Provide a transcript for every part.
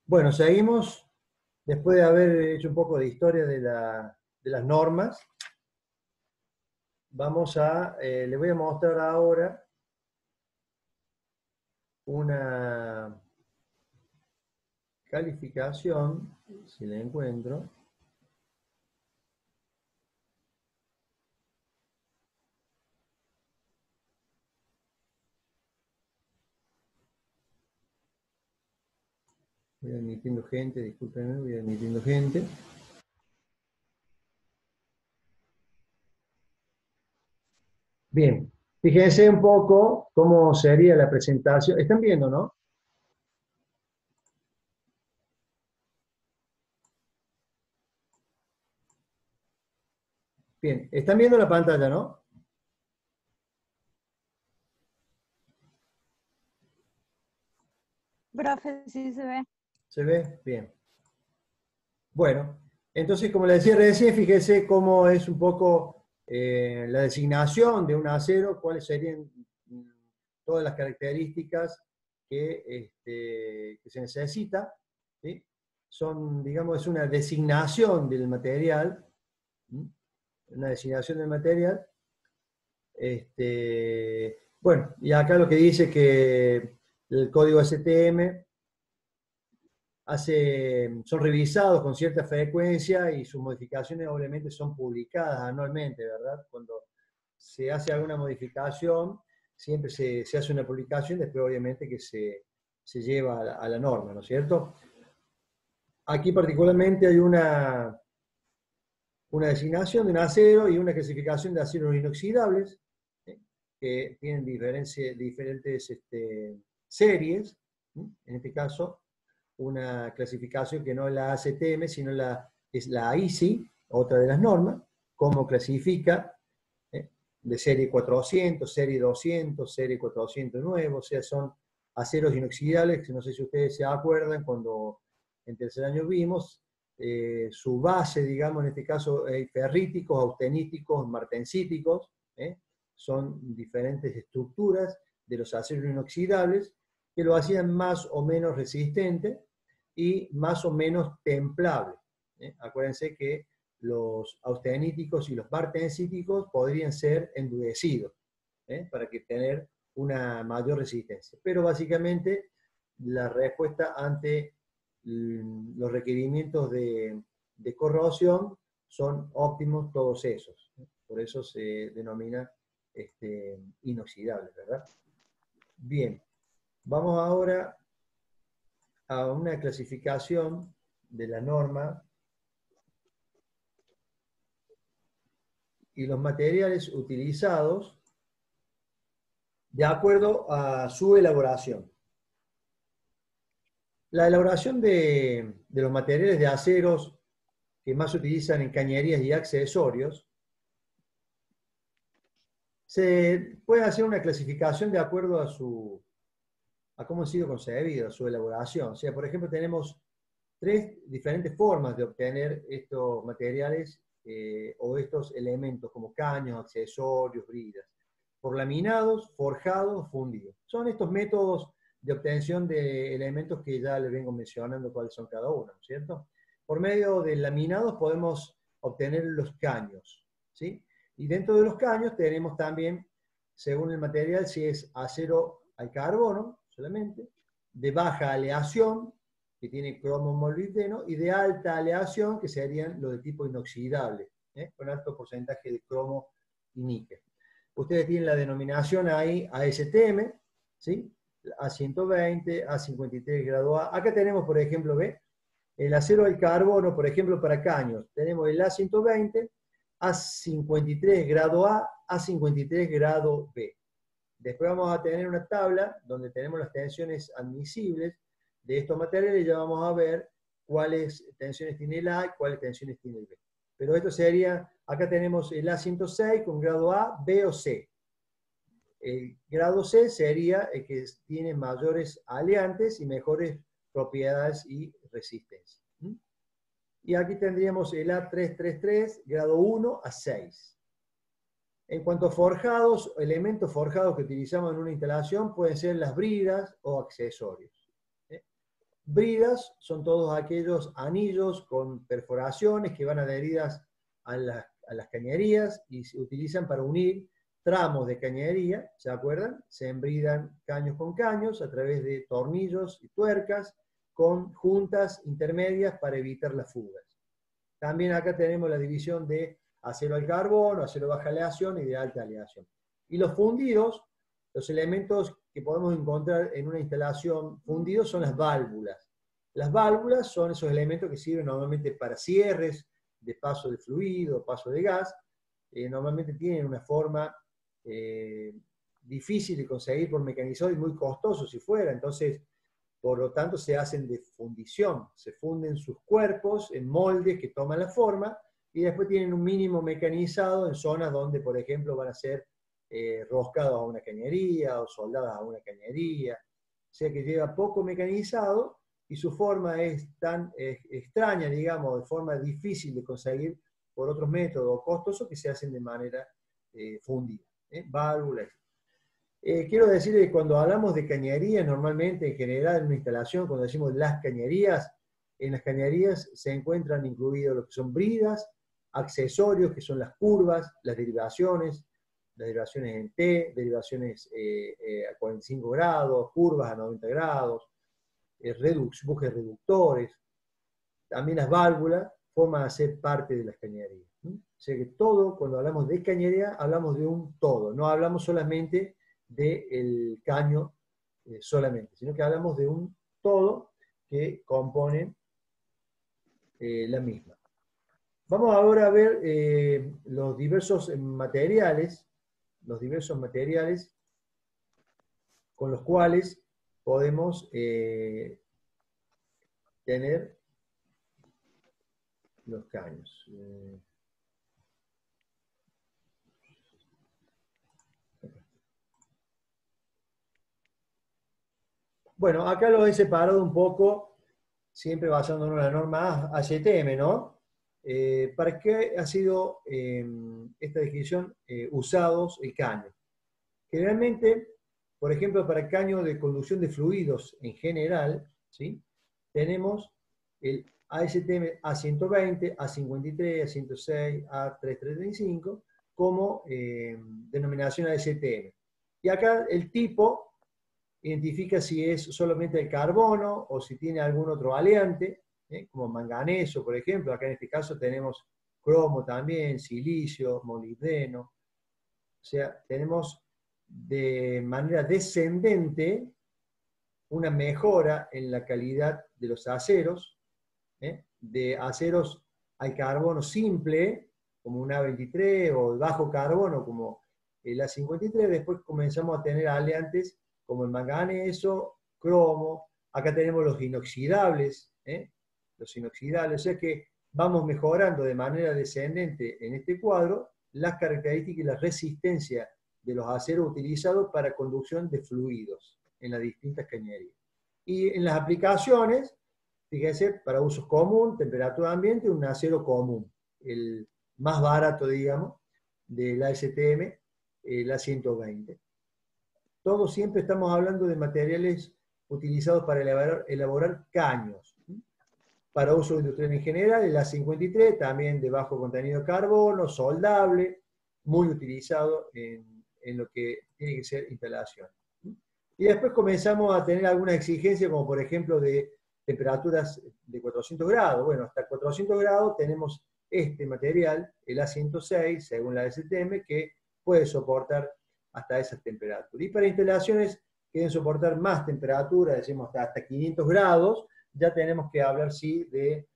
Bueno, seguimos, después de haber hecho un poco de historia de las normas, les voy a mostrar ahora una calificación, si la encuentro. Voy admitiendo gente, discúlpenme, voy admitiendo gente. Bien, fíjense un poco cómo sería la presentación. ¿Están viendo, no? Bien, están viendo la pantalla, ¿no? Profe, sí se ve. ¿Se ve? Bien. Bueno, entonces, como le decía recién, fíjese cómo es un poco la designación de un acero, cuáles serían todas las características que se necesita, ¿sí? Son, digamos, es una designación del material, ¿sí? Una designación del material. Bueno, y acá lo que dice que el código STM son revisados con cierta frecuencia y sus modificaciones obviamente son publicadas anualmente, ¿verdad? Cuando se hace alguna modificación, siempre se hace una publicación, después obviamente que se lleva a la norma, ¿no es cierto? Aquí particularmente hay una designación de un acero y una clasificación de aceros inoxidables, que tienen diferentes series, en este caso una clasificación que no es la ACTM, sino es la ISI, otra de las normas, cómo clasifica de serie 400, serie 200, serie 409, o sea, son aceros inoxidables, que no sé si ustedes se acuerdan, cuando en tercer año vimos, su base, digamos, en este caso, ferríticos, austeníticos, martensíticos, son diferentes estructuras de los aceros inoxidables que lo hacían más o menos resistente y más o menos templable. Acuérdense que los austeníticos y los martensíticos podrían ser endurecidos para que tener una mayor resistencia. Pero básicamente la respuesta ante los requerimientos de corrosión son óptimos todos esos. Por eso se denomina inoxidable, ¿verdad? Bien, vamos ahora a una clasificación de la norma y los materiales utilizados de acuerdo a su elaboración. La elaboración de los materiales de aceros que más se utilizan en cañerías y accesorios, se puede hacer una clasificación de acuerdo a cómo ha sido concebido, su elaboración. O sea, por ejemplo, tenemos 3 diferentes formas de obtener estos materiales o estos elementos como caños, accesorios, bridas. Por laminados, forjados, fundidos. Son estos métodos de obtención de elementos que ya les vengo mencionando cuáles son cada uno, ¿cierto? Por medio de laminados podemos obtener los caños, ¿sí? Y dentro de los caños tenemos también, según el material, si es acero al carbono solamente, de baja aleación, que tiene cromo molibdeno, y de alta aleación, que serían los de tipo inoxidable, con alto porcentaje de cromo y níquel. Ustedes tienen la denominación ahí ASTM, ¿sí? A120, A53 grado A. Acá tenemos, por ejemplo, ¿ve? El acero al carbono, por ejemplo, para caños, tenemos el A120, A53 grado A, A53 grado B. Después vamos a tener una tabla donde tenemos las tensiones admisibles de estos materiales y ya vamos a ver cuáles tensiones tiene el A y cuáles tensiones tiene el B. Pero esto sería, acá tenemos el A106 con grado A, B o C. El grado C sería el que tiene mayores aleantes y mejores propiedades y resistencia. Y aquí tendríamos el A333, grado 1 a 6. En cuanto a forjados, elementos forjados que utilizamos en una instalación pueden ser las bridas o accesorios. bridas son todos aquellos anillos con perforaciones que van adheridas a las cañerías y se utilizan para unir tramos de cañería, ¿se acuerdan? Se embridan caños con caños a través de tornillos y tuercas con juntas intermedias para evitar las fugas. También acá tenemos la división de acero al carbono, acero baja aleación y de alta aleación. Y los fundidos, los elementos que podemos encontrar en una instalación fundidos son las válvulas. Las válvulas son esos elementos que sirven normalmente para cierres de paso de fluido, paso de gas. Normalmente tienen una forma difícil de conseguir por mecanizado y muy costoso si fuera. Entonces, por lo tanto, se hacen de fundición. Se funden sus cuerpos en moldes que toman la forma y después tienen un mínimo mecanizado en zonas donde, por ejemplo, van a ser roscados a una cañería o soldadas a una cañería. O sea que lleva poco mecanizado y su forma es tan extraña, digamos, de forma difícil de conseguir por otros métodos costosos que se hacen de manera fundida. Válvulas. Quiero decir que cuando hablamos de cañerías, normalmente en general en una instalación, cuando decimos las cañerías, en las cañerías se encuentran incluidos lo que son bridas, accesorios, que son las curvas, las derivaciones en T, derivaciones a 45 grados, curvas a 90 grados, bujes reductores, también las válvulas forman a ser parte de las cañerías. O sea que todo, cuando hablamos de cañería, hablamos de un todo, no hablamos solamente del caño solamente, sino que hablamos de un todo que compone la misma. Vamos ahora a ver los diversos materiales con los cuales podemos tener los caños. Bueno, acá lo he separado un poco, siempre basándonos en la norma HTM, ¿no? ¿Para qué ha sido esta descripción usados el caño? Generalmente, por ejemplo, para el caño de conducción de fluidos en general, ¿sí? Tenemos el ASTM A120, A53, A106, A335 como denominación ASTM. Y acá el tipo identifica si es solamente el carbono o si tiene algún otro aleante, como manganeso, por ejemplo. Acá en este caso tenemos cromo también, silicio, molibdeno. O sea, tenemos de manera descendente una mejora en la calidad de los aceros, de aceros al carbono simple, como un A23, o bajo carbono, como el A53. Después comenzamos a tener aleantes como el manganeso, cromo. Acá tenemos los inoxidables, o sea que vamos mejorando de manera descendente en este cuadro las características y la resistencia de los aceros utilizados para conducción de fluidos en las distintas cañerías. Y en las aplicaciones, fíjense, para usos común, temperatura ambiente, un acero común, el más barato, digamos, del ASTM, el A120. Todos siempre estamos hablando de materiales utilizados para elaborar caños. Para uso industrial en general, el A53, también de bajo contenido de carbono, soldable, muy utilizado en lo que tiene que ser instalación. Y después comenzamos a tener algunas exigencias, como por ejemplo de temperaturas de 400 grados. Bueno, hasta 400 grados tenemos este material, el A106, según la STM, que puede soportar hasta esas temperaturas. Y para instalaciones que deben soportar más temperatura, decimos hasta 500 grados, ya tenemos que hablar, sí, de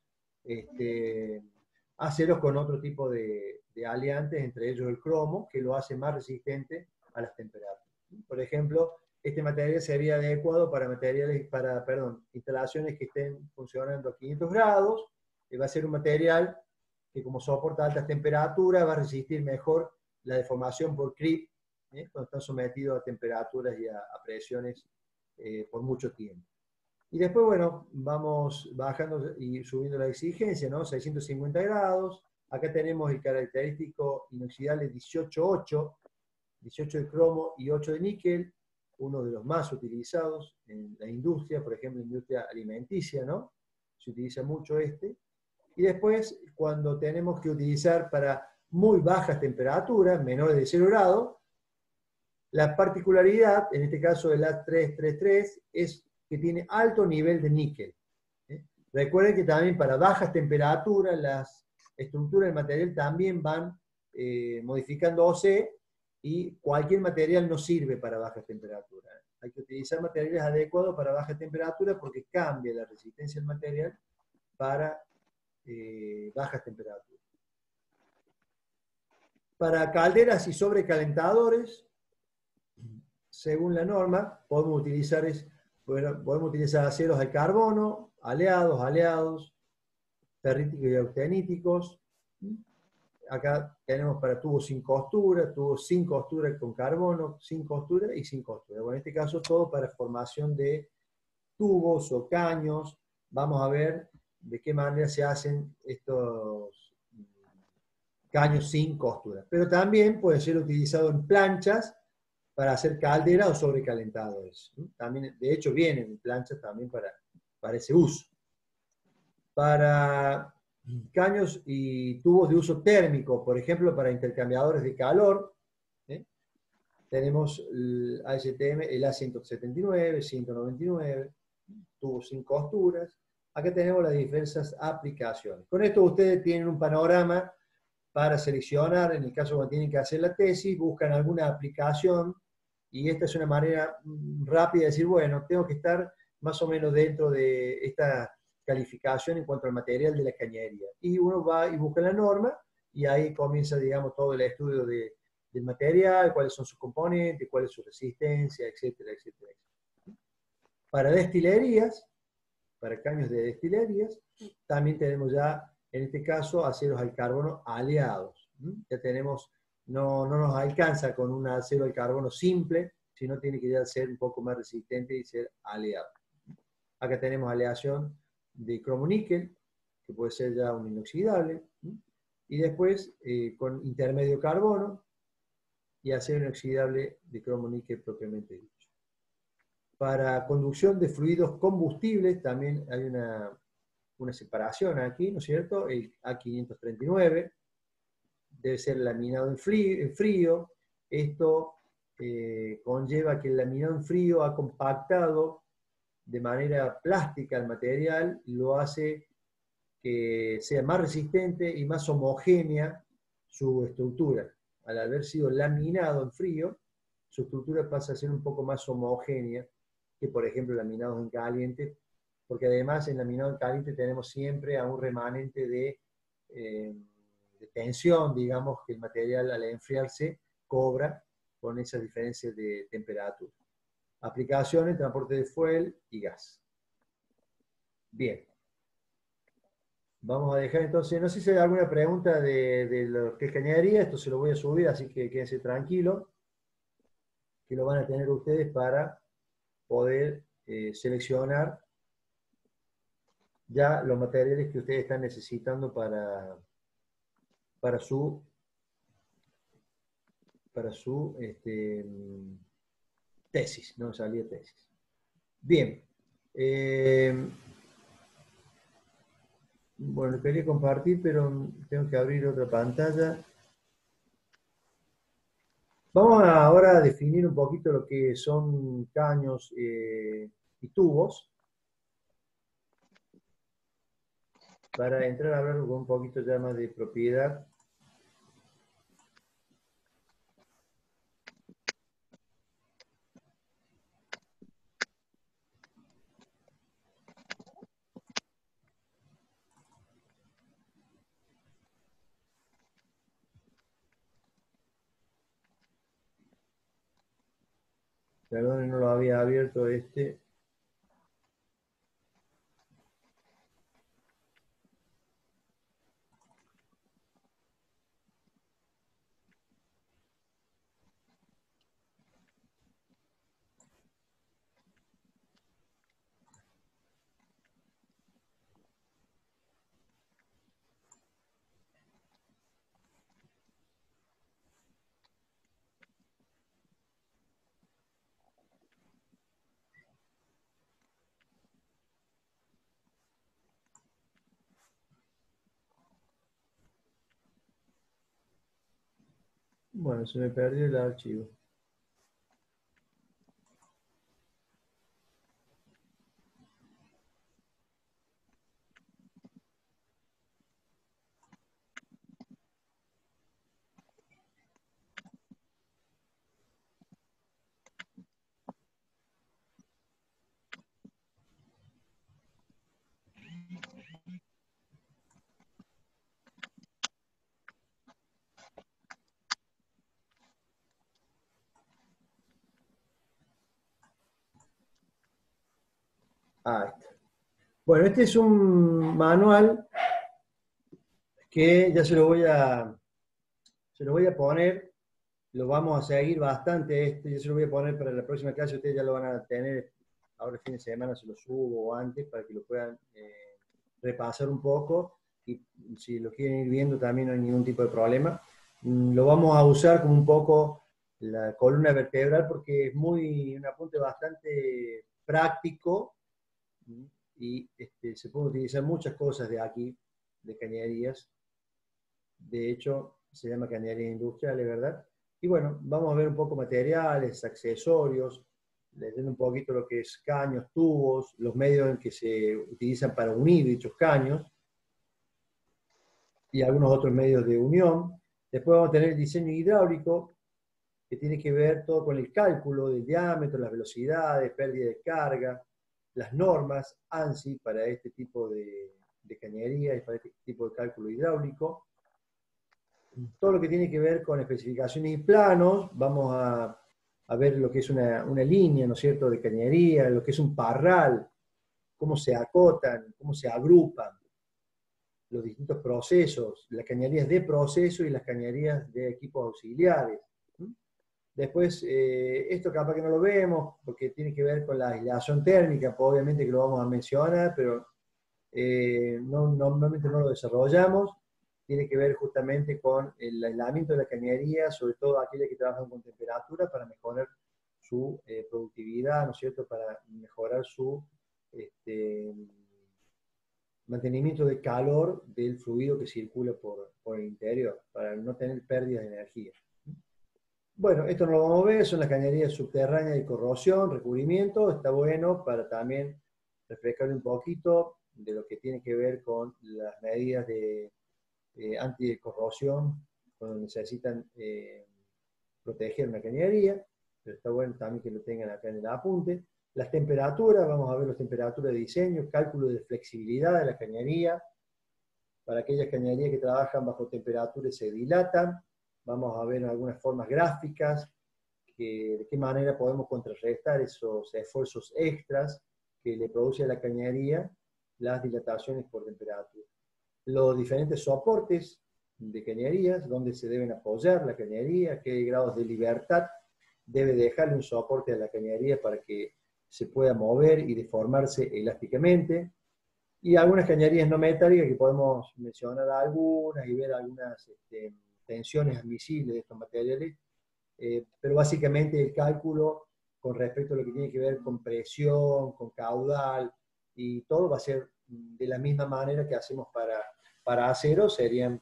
aceros con otro tipo de aleantes, entre ellos el cromo, que lo hace más resistente a las temperaturas. Por ejemplo, este material sería adecuado para instalaciones que estén funcionando a 500 grados, que va a ser un material que, como soporta altas temperaturas, va a resistir mejor la deformación por creep, cuando están sometidos a temperaturas y a presiones por mucho tiempo. Y después, bueno, vamos bajando y subiendo la exigencia, ¿no? 650 grados. Acá tenemos el característico inoxidable 18 de cromo y 8 de níquel. uno de los más utilizados en la industria, por ejemplo, en la industria alimenticia, ¿no? Se utiliza mucho este. Y después, cuando tenemos que utilizar para muy bajas temperaturas, menores de 0 grados, la particularidad, en este caso del A333, es que tiene alto nivel de níquel. Recuerden que también para bajas temperaturas las estructuras del material también van modificándose y cualquier material no sirve para bajas temperaturas. Hay que utilizar materiales adecuados para bajas temperaturas porque cambia la resistencia del material para bajas temperaturas. Para calderas y sobrecalentadores, según la norma, podemos utilizar aceros al carbono, aleados, ferríticos y austeníticos. Acá tenemos para tubos sin costura con carbono, sin costura y sin costura. Bueno, en este caso todo para formación de tubos o caños. Vamos a ver de qué manera se hacen estos caños sin costura. Pero también puede ser utilizado en planchas para hacer calderas o sobrecalentadores. También, de hecho, vienen en planchas también para ese uso. Para caños y tubos de uso térmico, por ejemplo, para intercambiadores de calor, tenemos el ASTM, el A179, 199, tubos sin costuras. Acá tenemos las diversas aplicaciones. Con esto ustedes tienen un panorama para seleccionar, en el caso cuando tienen que hacer la tesis, buscan alguna aplicación y esta es una manera rápida de decir, bueno, tengo que estar más o menos dentro de esta calificación en cuanto al material de la cañería. Y uno va y busca la norma y ahí comienza, digamos, todo el estudio del material, cuáles son sus componentes, cuál es su resistencia, etcétera, etcétera. Para destilerías, para caños de destilerías, también tenemos ya, en este caso, aceros al carbono aleados. Ya tenemos, no nos alcanza con un acero al carbono simple, sino tiene que ya ser un poco más resistente y ser aleado. Acá tenemos aleación de cromo-níquel, que puede ser ya un inoxidable, y después con intermedio carbono y acero inoxidable de cromo-níquel propiamente dicho. Para conducción de fluidos combustibles también hay una separación aquí, ¿no es cierto? El A539 debe ser laminado en frío. Esto conlleva que el laminado en frío ha compactado de manera plástica el material y lo hace que sea más resistente y más homogénea su estructura. Al haber sido laminado en frío, su estructura pasa a ser un poco más homogénea que, por ejemplo, laminados en caliente, porque además en laminado en caliente tenemos siempre a un remanente de tensión, digamos, que el material al enfriarse cobra con esas diferencias de temperatura. Aplicaciones, transporte de fuel y gas. Bien. Vamos a dejar entonces, no sé si hay alguna pregunta de lo que es cañería, esto se lo voy a subir, así que quédense tranquilos, que lo van a tener ustedes para poder seleccionar ya los materiales que ustedes están necesitando para su tesis, no salía tesis. Bien. Bueno, quería compartir, pero tengo que abrir otra pantalla. Vamos ahora a definir un poquito lo que son caños y tubos, para entrar a hablar con un poquito ya más de propiedad. Perdón, no lo había abierto este. Bueno, se me perdió el archivo. Ah, está. Bueno, este es un manual que ya se lo voy a poner, lo vamos a seguir bastante, yo se lo voy a poner para la próxima clase, ustedes ya lo van a tener, ahora el fin de semana se lo subo o antes para que lo puedan repasar un poco y si lo quieren ir viendo también no hay ningún tipo de problema. Lo vamos a usar como un poco la columna vertebral porque es un apunte bastante práctico y se pueden utilizar muchas cosas de aquí, de cañerías. De hecho, se llama cañerías industriales, ¿verdad? Y bueno, vamos a ver un poco materiales, accesorios, leyendo un poquito lo que es caños, tubos, los medios en que se utilizan para unir dichos caños y algunos otros medios de unión. Después vamos a tener el diseño hidráulico, que tiene que ver todo con el cálculo del diámetro, las velocidades, pérdida de carga, las normas ANSI para este tipo de cañería y para este tipo de cálculo hidráulico. Todo lo que tiene que ver con especificaciones y planos, vamos a ver lo que es una línea, ¿no es cierto?, de cañería, lo que es un parral, cómo se acotan, cómo se agrupan los distintos procesos, las cañerías de proceso y las cañerías de equipos auxiliares. Después, esto capaz que no lo vemos porque tiene que ver con la aislación térmica, pues obviamente que lo vamos a mencionar, pero normalmente no lo desarrollamos. Tiene que ver justamente con el aislamiento de la cañería, sobre todo aquellas que trabajan con temperatura para mejorar su productividad, ¿no es cierto?, para mejorar su este, mantenimiento de calor del fluido que circula por el interior, para no tener pérdidas de energía. Bueno, esto no lo vamos a ver, son las cañerías subterráneas de corrosión, recubrimiento, está bueno para también refrescar un poquito de lo que tiene que ver con las medidas de anticorrosión cuando necesitan proteger una cañería, pero está bueno también que lo tengan acá en el apunte. Las temperaturas, vamos a ver las temperaturas de diseño, cálculo de flexibilidad de la cañería, para aquellas cañerías que trabajan bajo temperatura y se dilatan. Vamos a ver algunas formas gráficas, de qué manera podemos contrarrestar esos esfuerzos extras que le produce a la cañería las dilataciones por temperatura. Los diferentes soportes de cañerías, donde se deben apoyar la cañería, qué grados de libertad debe dejarle un soporte a la cañería para que se pueda mover y deformarse elásticamente. Y algunas cañerías no metálicas que podemos mencionar algunas y ver algunas tensiones admisibles de estos materiales, pero básicamente el cálculo con respecto a lo que tiene que ver con presión, con caudal, y todo va a ser de la misma manera que hacemos para acero, serían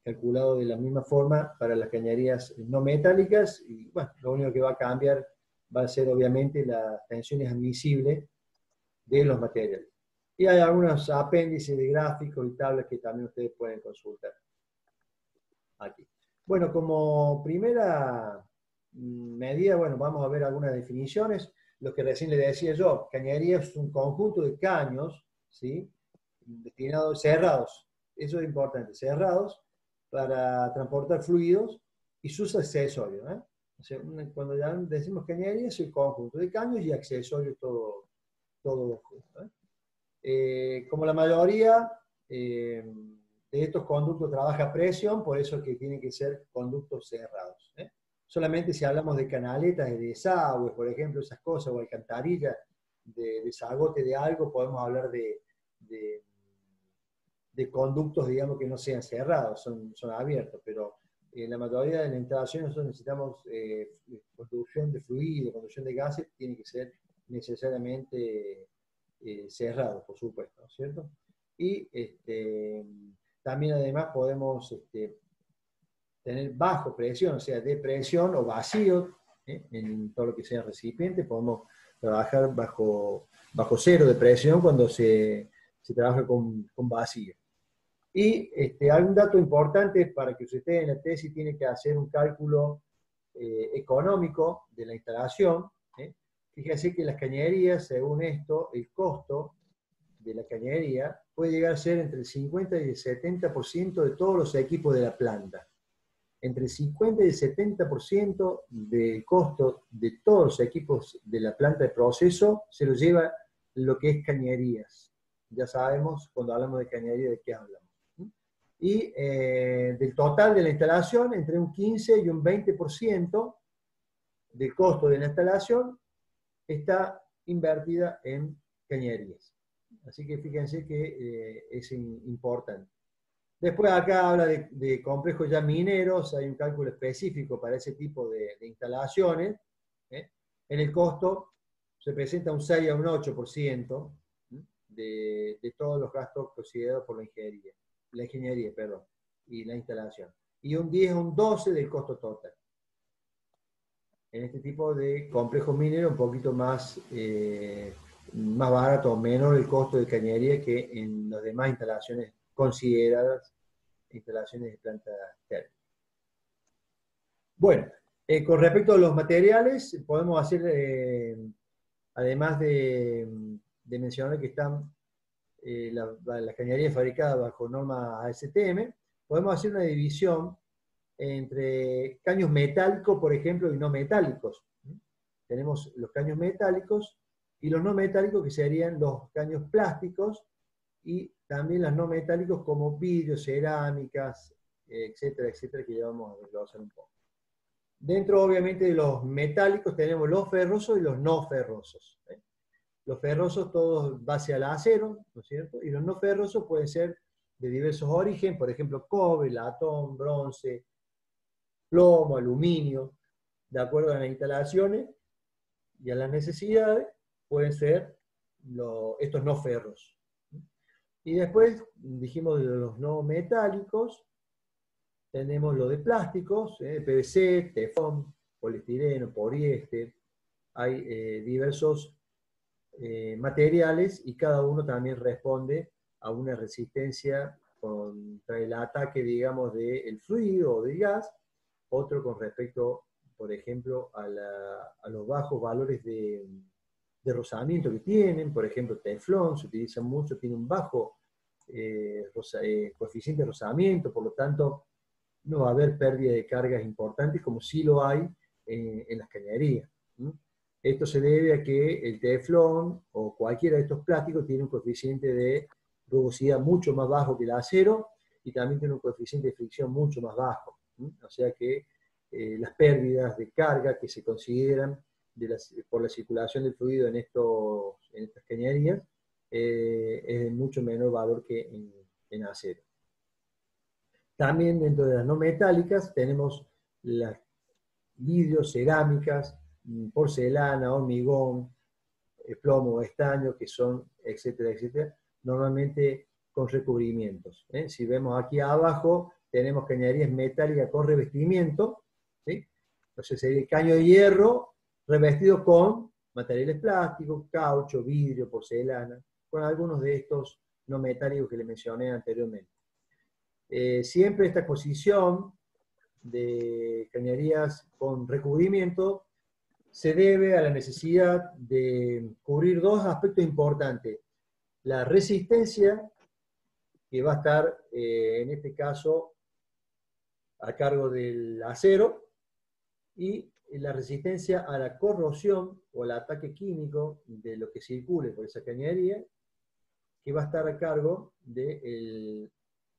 calculados de la misma forma para las cañerías no metálicas, y bueno, lo único que va a cambiar va a ser obviamente las tensiones admisibles de los materiales. Y hay algunos apéndices de gráficos y tablas que también ustedes pueden consultar aquí. Bueno, como primera medida, bueno, vamos a ver algunas definiciones. Lo que recién le decía yo, cañería es un conjunto de caños, ¿sí?, destinados, cerrados, eso es importante, cerrados para transportar fluidos y sus accesorios, ¿eh? O sea, cuando ya decimos cañería es el conjunto de caños y accesorios todo junto, ¿eh? Como la mayoría de estos conductos trabaja a presión, por eso es que tienen que ser conductos cerrados, ¿eh? Solamente si hablamos de canaletas de desagües, por ejemplo, esas cosas, o alcantarillas de desagote de algo, podemos hablar de, de conductos, digamos, que no sean cerrados, son abiertos, pero en la mayoría de las instalaciones nosotros necesitamos conducción de fluido, conducción de gases, tiene que ser necesariamente cerrado, por supuesto, ¿no es cierto? Y también además podemos tener bajo presión, o sea, de presión o vacío, en todo lo que sea recipiente. Podemos trabajar bajo cero de presión cuando se trabaja con vacío. Y algún dato importante para que usted esté en la tesis, tiene que hacer un cálculo económico de la instalación. Fíjese que las cañerías, según esto, el costo de la cañería puede llegar a ser entre el 50 y el 70% de todos los equipos de la planta. Entre el 50 y el 70% del costo de todos los equipos de la planta de proceso se lo lleva lo que es cañerías. Ya sabemos, cuando hablamos de cañería, de qué hablamos. Y del total de la instalación, entre un 15 y un 20% del costo de la instalación está invertida en cañerías. Así que fíjense que es importante. Después acá habla de complejos ya mineros, hay un cálculo específico para ese tipo de instalaciones. En el costo se presenta un 6 a un 8% de todos los gastos considerados por la ingeniería, y la instalación. Y un 10 a un 12% del costo total. En este tipo de complejos mineros un poquito más barato o menor el costo de cañería que en las demás instalaciones consideradas instalaciones de planta térmica. Bueno, con respecto a los materiales, podemos hacer, además de mencionar que están la cañería fabricada bajo norma ASTM, podemos hacer una división entre caños metálicos, por ejemplo, y no metálicos. Tenemos los caños metálicos y los no metálicos, que serían los caños plásticos, y también los no metálicos como vidrios, cerámicas, etcétera, etcétera, que ya vamos a desglosar un poco. Dentro, obviamente, de los metálicos tenemos los ferrosos y los no ferrosos. Los ferrosos todos base al acero, ¿no es cierto? Y los no ferrosos pueden ser de diversos orígenes, por ejemplo, cobre, latón, bronce, plomo, aluminio. De acuerdo a las instalaciones y a las necesidades, pueden ser estos no ferros. Y después, dijimos de los no metálicos, tenemos lo de plásticos, PVC, teflón, poliestireno, poliéster. Hay diversos materiales y cada uno también responde a una resistencia contra el ataque, digamos, del fluido o del gas, otro con respecto, por ejemplo, a los bajos valores de rozamiento que tienen. Por ejemplo, teflón se utiliza mucho, tiene un bajo coeficiente de rozamiento, por lo tanto no va a haber pérdida de cargas importantes como sí lo hay en las cañerías. Esto se debe a que el teflón o cualquiera de estos plásticos tiene un coeficiente de rugosidad mucho más bajo que el acero, y también tiene un coeficiente de fricción mucho más bajo. O sea que las pérdidas de carga que se consideran por la circulación del fluido en estas cañerías es de mucho menor valor que en acero. También dentro de las no metálicas tenemos las vidrios, cerámicas, porcelana, hormigón, plomo, estaño, que son, etcétera, etcétera, normalmente con recubrimientos. Si vemos aquí abajo, tenemos cañerías metálicas con revestimiento, ¿sí? Entonces sería el caño de hierro revestido con materiales plásticos, caucho, vidrio, porcelana, con algunos de estos no metálicos que le mencioné anteriormente. Siempre esta exposición de cañerías con recubrimiento se debe a la necesidad de cubrir dos aspectos importantes: la resistencia, que va a estar en este caso a cargo del acero, y la resistencia a la corrosión o al ataque químico de lo que circule por esa cañería, que va a estar a cargo del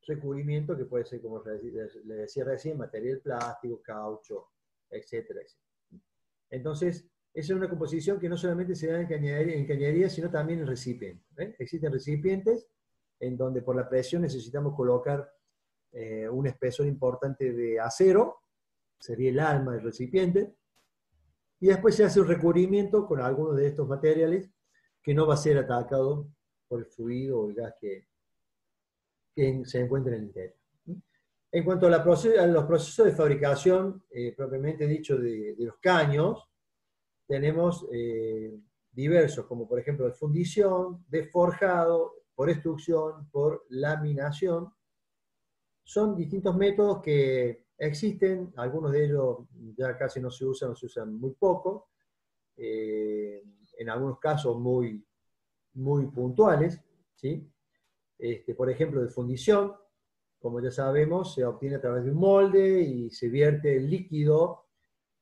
recubrimiento, que puede ser, como le decía recién, material plástico, caucho, etcétera, etcétera. Entonces, esa es una composición que no solamente se da en cañería, sino también en recipientes. Existen recipientes en donde por la presión necesitamos colocar un espesor importante de acero, sería el alma del recipiente, y después se hace un recubrimiento con algunos de estos materiales que no va a ser atacado por el fluido o el gas que se encuentra en el interior. En cuanto a, a los procesos de fabricación, propiamente dicho, de los caños, tenemos diversos, como por ejemplo de fundición, de forjado, por extrusión, por laminación. Son distintos métodos que existen, algunos de ellos ya casi no se usan o se usan muy poco, en algunos casos muy puntuales, ¿sí? Por ejemplo, de fundición, como ya sabemos, se obtiene a través de un molde y se vierte el líquido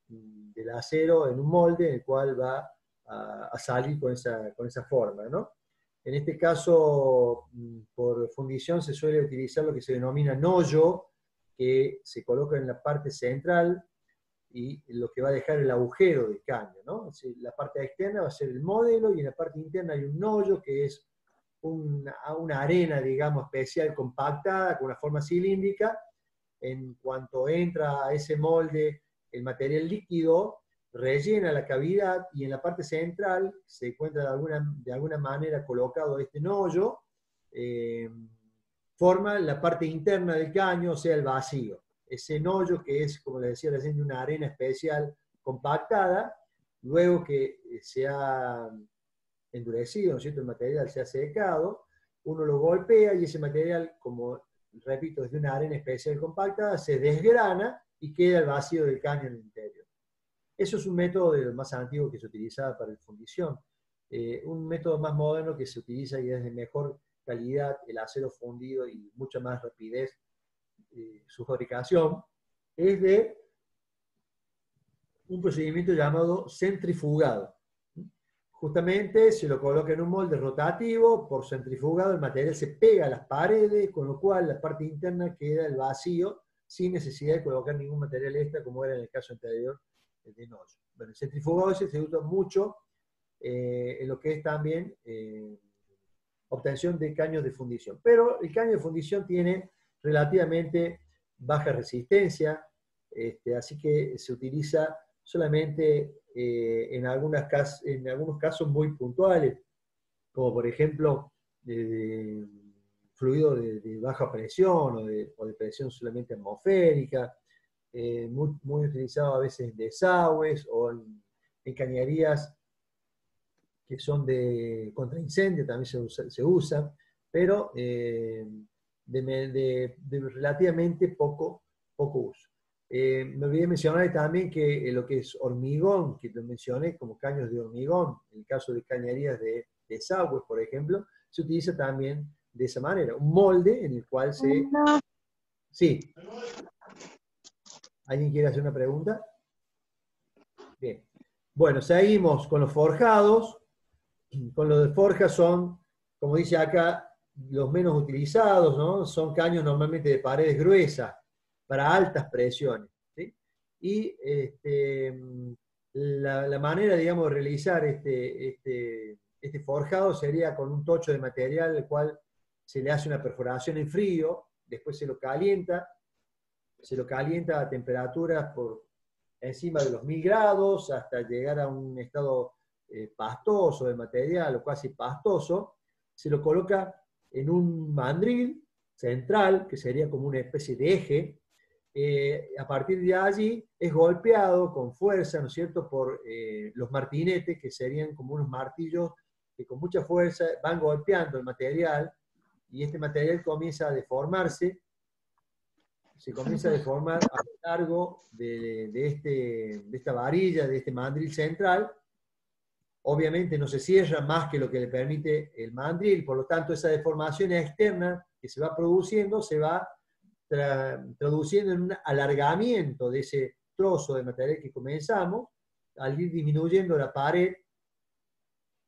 del acero en un molde en el cual va a salir con esa forma, ¿no? En este caso, por fundición se suele utilizar lo que se denomina nollo, que se coloca en la parte central y lo que va a dejar el agujero del caño, ¿no? Es decir, la parte externa va a ser el modelo y en la parte interna hay un nollo que es una arena, digamos, especial compactada con una forma cilíndrica. En cuanto entra a ese molde el material líquido, rellena la cavidad y en la parte central se encuentra de alguna manera colocado este nollo, forma la parte interna del caño, o sea, el vacío. Ese nollo que es, como les decía recién, una arena especial compactada, luego que se ha endurecido, ¿no es cierto? El material se ha secado, uno lo golpea y ese material, como repito, es de una arena especial compactada, se desgrana y queda el vacío del caño en el interior. Eso es un método de los más antiguos que se utilizaba para la fundición. Un método más moderno que se utiliza y es de mejor calidad, el acero fundido y mucha más rapidez su fabricación, es de un procedimiento llamado centrifugado. Justamente se lo coloca en un molde rotativo, por centrifugado el material se pega a las paredes, con lo cual la parte interna queda el vacío, sin necesidad de colocar ningún material extra, como era en el caso anterior de nollo. Bueno, el centrifugado ese se usa mucho en lo que es también obtención de caños de fundición. Pero el caño de fundición tiene relativamente baja resistencia, así que se utiliza solamente en algunos casos muy puntuales, como por ejemplo fluido de baja presión o de presión solamente atmosférica, muy utilizado a veces en desagües o en cañerías que son de contraincendio, también se usa, pero de relativamente poco uso. Me olvidé mencionar también que lo que es hormigón, que lo mencioné como caños de hormigón, en el caso de cañerías de desagües, por ejemplo, se utiliza también de esa manera, un molde en el cual se... Sí, ¿alguien quiere hacer una pregunta? Bien. Bueno, seguimos con los forjados. Con los de forja son, como dice acá, los menos utilizados, ¿no? Son caños normalmente de paredes gruesas, para altas presiones, ¿sí? Y la manera, digamos, de realizar este forjado sería con un tocho de material, el cual se le hace una perforación en frío, después se lo calienta a temperaturas por encima de los 1000 grados hasta llegar a un estado pastoso de material o casi pastoso, se lo coloca en un mandril central, que sería como una especie de eje. A partir de allí es golpeado con fuerza, ¿no es cierto?, por los martinetes, que serían como unos martillos que con mucha fuerza van golpeando el material y este material comienza a deformarse, se comienza a deformar a lo largo de esta varilla, de este mandril central. Obviamente no se cierra más que lo que le permite el mandril, por lo tanto esa deformación externa que se va produciendo se va traduciendo en un alargamiento de ese trozo de material que comenzamos, al ir disminuyendo la pared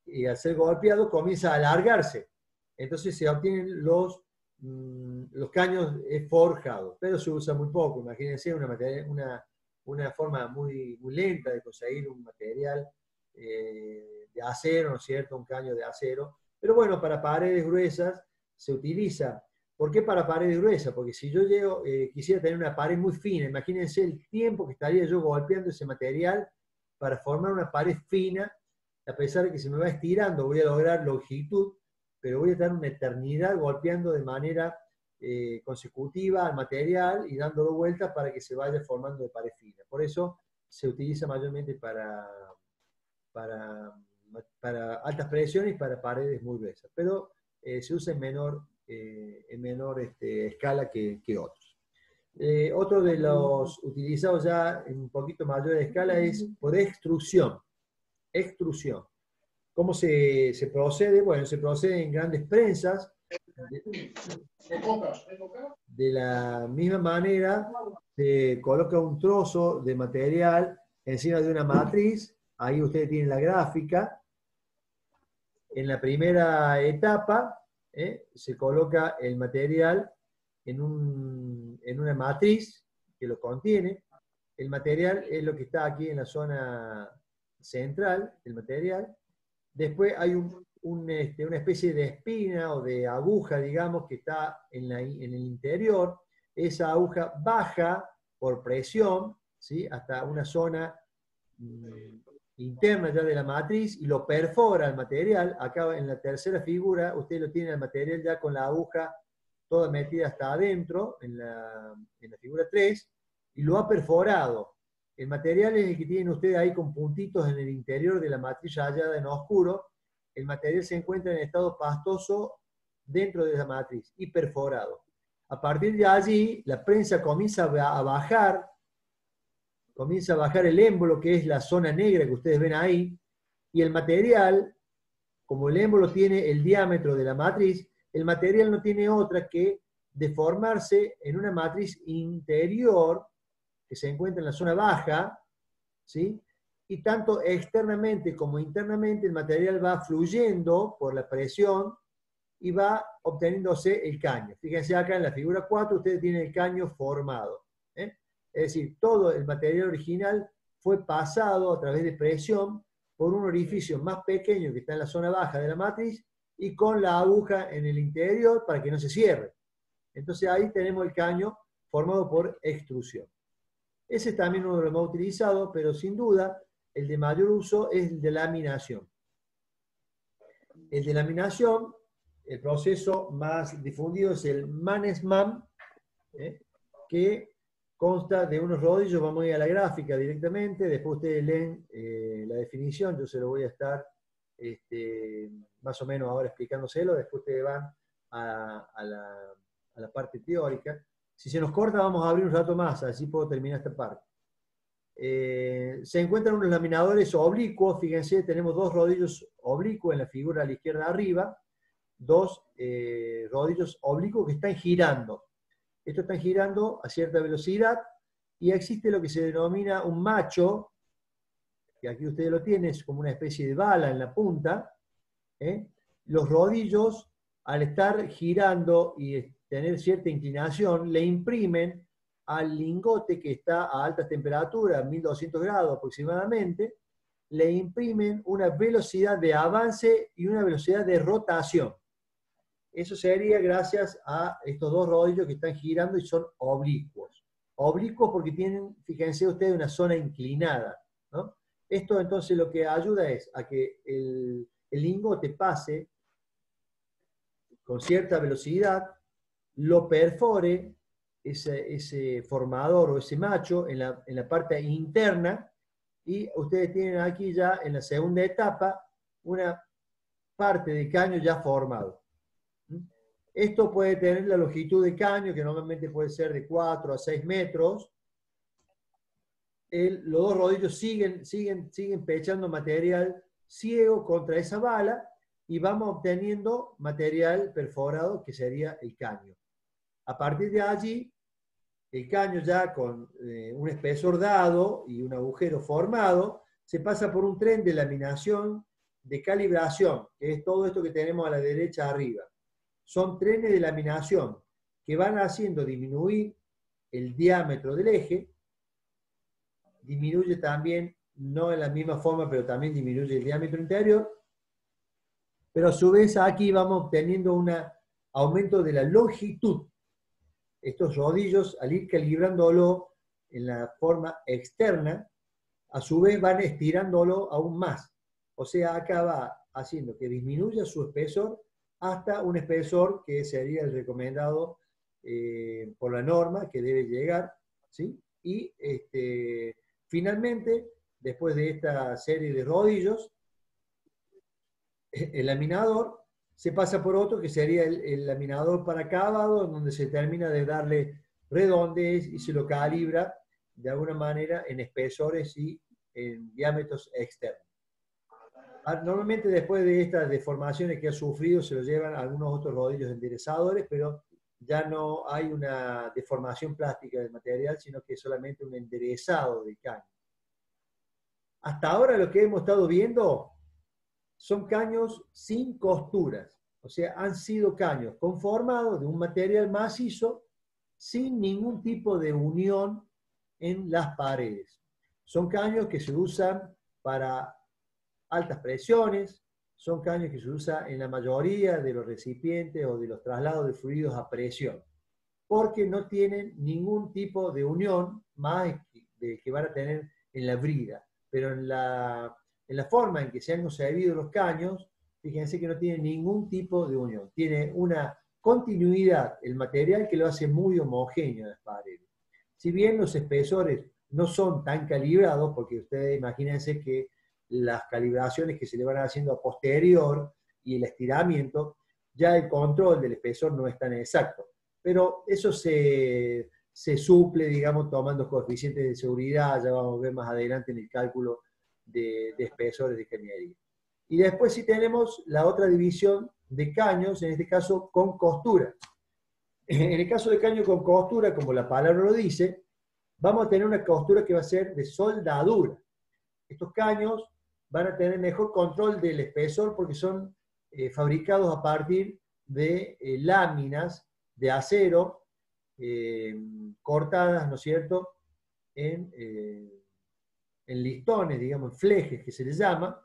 y al ser golpeado comienza a alargarse. Entonces se obtienen los caños forjados, pero se usa muy poco. Imagínense una forma muy lenta de conseguir un material de acero, ¿no es cierto? Un caño de acero. Pero bueno, para paredes gruesas se utiliza. ¿Por qué para paredes gruesas? Porque si yo quisiera tener una pared muy fina, imagínense el tiempo que estaría yo golpeando ese material para formar una pared fina. A pesar de que se me va estirando, voy a lograr longitud, pero voy a estar una eternidad golpeando de manera consecutiva al material y dándolo vuelta para que se vaya formando de pared fina. Por eso se utiliza mayormente para, para altas presiones y para paredes muy gruesas, pero se usa en menor escala que otros. Otro de los utilizados ya en un poquito mayor escala es por extrusión. Extrusión. ¿Cómo se procede? Bueno, se procede en grandes prensas. De la misma manera, se coloca un trozo de material encima de una matriz. Ahí ustedes tienen la gráfica. En la primera etapa, se coloca el material en una matriz que lo contiene. El material es lo que está aquí en la zona central del material. Después hay una especie de espina o de aguja, digamos, que está en el interior. Esa aguja baja por presión, ¿sí?, hasta una zona interna ya de la matriz y lo perfora el material. Acá en la tercera figura, usted lo tiene el material ya con la aguja toda metida hasta adentro, en la figura 3, y lo ha perforado. El material es el que tienen ustedes ahí con puntitos en el interior de la matriz rayada en oscuro. El material se encuentra en estado pastoso dentro de esa matriz y perforado. A partir de allí, la prensa comienza a bajar el émbolo, que es la zona negra que ustedes ven ahí, y el material, como el émbolo tiene el diámetro de la matriz, el material no tiene otra que deformarse en una matriz interior que se encuentra en la zona baja, ¿sí? Y tanto externamente como internamente el material va fluyendo por la presión y va obteniéndose el caño. Fíjense acá en la figura 4, ustedes tienen el caño formado. Es decir, todo el material original fue pasado a través de presión por un orificio más pequeño que está en la zona baja de la matriz y con la aguja en el interior para que no se cierre. Entonces ahí tenemos el caño formado por extrusión. Ese es también uno de los más utilizados, pero sin duda el de mayor uso es el de laminación. El de laminación, el proceso más difundido es el Mannesmann, que consta de unos rodillos. Vamos a ir a la gráfica directamente, después ustedes leen la definición, yo se lo voy a estar más o menos ahora explicándoselo, después ustedes van a la parte teórica. Si se nos corta vamos a abrir un rato más, así puedo terminar esta parte. Se encuentran unos laminadores oblicuos. Fíjense, tenemos dos rodillos oblicuos en la figura a la izquierda arriba, dos rodillos oblicuos que están girando. Estos están girando a cierta velocidad y existe lo que se denomina un macho, que aquí ustedes lo tienen, es como una especie de bala en la punta. Los rodillos, al estar girando y tener cierta inclinación, le imprimen al lingote que está a altas temperaturas, 1200 grados aproximadamente, le imprimen una velocidad de avance y una velocidad de rotación. Eso sería gracias a estos dos rodillos que están girando y son oblicuos. Oblicuos porque tienen, fíjense ustedes, una zona inclinada, ¿no? Esto entonces lo que ayuda es a que el lingote pase con cierta velocidad, lo perfore ese formador o ese macho en la parte interna, y ustedes tienen aquí ya en la segunda etapa una parte de caño ya formado. Esto puede tener la longitud de caño, que normalmente puede ser de 4 a 6 metros. Los dos rodillos siguen pechando material ciego contra esa bala y vamos obteniendo material perforado, que sería el caño. A partir de allí, el caño ya con un espesor dado y un agujero formado, se pasa por un tren de laminación de calibración, que es todo esto que tenemos a la derecha arriba. Son trenes de laminación que van haciendo disminuir el diámetro del eje, disminuye también, no en la misma forma, pero también disminuye el diámetro interior, pero a su vez aquí vamos obteniendo un aumento de la longitud. Estos rodillos, al ir calibrándolo en la forma externa, a su vez van estirándolo aún más. O sea, acá va haciendo que disminuya su espesor hasta un espesor que sería el recomendado por la norma que debe llegar, ¿sí? Y finalmente, después de esta serie de rodillos, el laminador se pasa por otro que sería el laminador para acabado, donde se termina de darle redondez y se lo calibra de alguna manera en espesores y en diámetros externos. Normalmente después de estas deformaciones que ha sufrido se lo llevan algunos otros rodillos enderezadores, pero ya no hay una deformación plástica del material, sino que es solamente un enderezado del caño. Hasta ahora lo que hemos estado viendo son caños sin costuras, o sea, han sido caños conformados de un material macizo sin ningún tipo de unión en las paredes. Son caños que se usan para altas presiones, son caños que se usan en la mayoría de los recipientes o de los traslados de fluidos a presión, porque no tienen ningún tipo de unión más que van a tener en la brida. Pero en la forma en que se han concebido los caños, fíjense que no tiene ningún tipo de unión. Tiene una continuidad el material que lo hace muy homogéneo en las paredes. Si bien los espesores no son tan calibrados, porque ustedes imagínense que las calibraciones que se le van haciendo a posterior y el estiramiento, ya el control del espesor no es tan exacto. Pero eso se suple, digamos, tomando coeficientes de seguridad, ya vamos a ver más adelante en el cálculo de espesores de cañería. Y después sí tenemos la otra división de caños, en este caso con costura. En el caso de caño con costura, como la palabra lo dice, vamos a tener una costura que va a ser de soldadura. Estos caños van a tener mejor control del espesor porque son fabricados a partir de láminas de acero cortadas, ¿no es cierto?, en listones, digamos, en flejes que se les llama,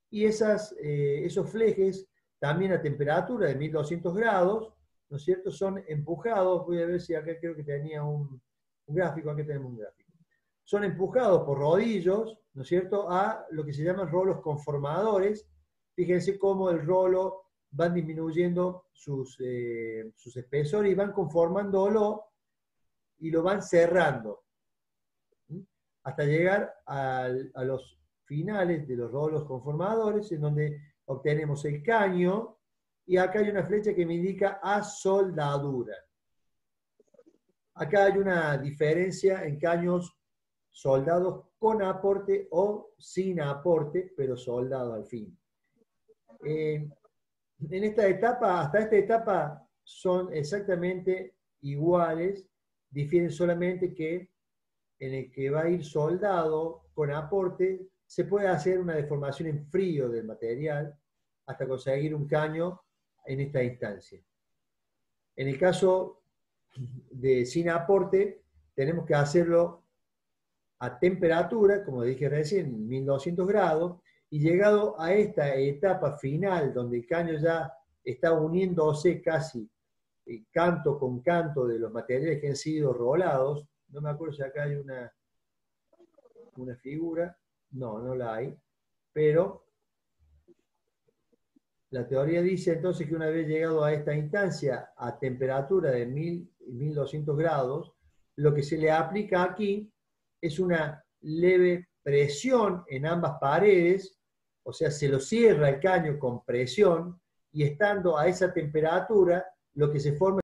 y esos flejes también a temperatura de 1200 grados, ¿no es cierto?, son empujados. Voy a ver si acá creo que tenía un gráfico, aquí tenemos un gráfico. Son empujados por rodillos, ¿no es cierto?, a lo que se llaman rolos conformadores. Fíjense cómo el rolo van disminuyendo sus espesores y van conformándolo y lo van cerrando, ¿sí?, hasta llegar a los finales de los rolos conformadores, en donde obtenemos el caño, y acá hay una flecha que me indica a soldadura. Acá hay una diferencia en caños soldados con aporte o sin aporte, pero soldados al fin. En esta etapa, hasta esta etapa, son exactamente iguales, difieren solamente que en el que va a ir soldado con aporte, se puede hacer una deformación en frío del material hasta conseguir un caño en esta instancia. En el caso de sin aporte, tenemos que hacerlo a temperatura, como dije recién, 1200 grados, y llegado a esta etapa final, donde el caño ya está uniéndose casi canto con canto de los materiales que han sido rolados, no me acuerdo si acá hay una figura, no la hay, pero la teoría dice entonces que una vez llegado a esta instancia a temperatura de 1200 grados, lo que se le aplica aquí es una leve presión en ambas paredes, o sea, se lo cierra el caño con presión, y estando a esa temperatura, lo que se forma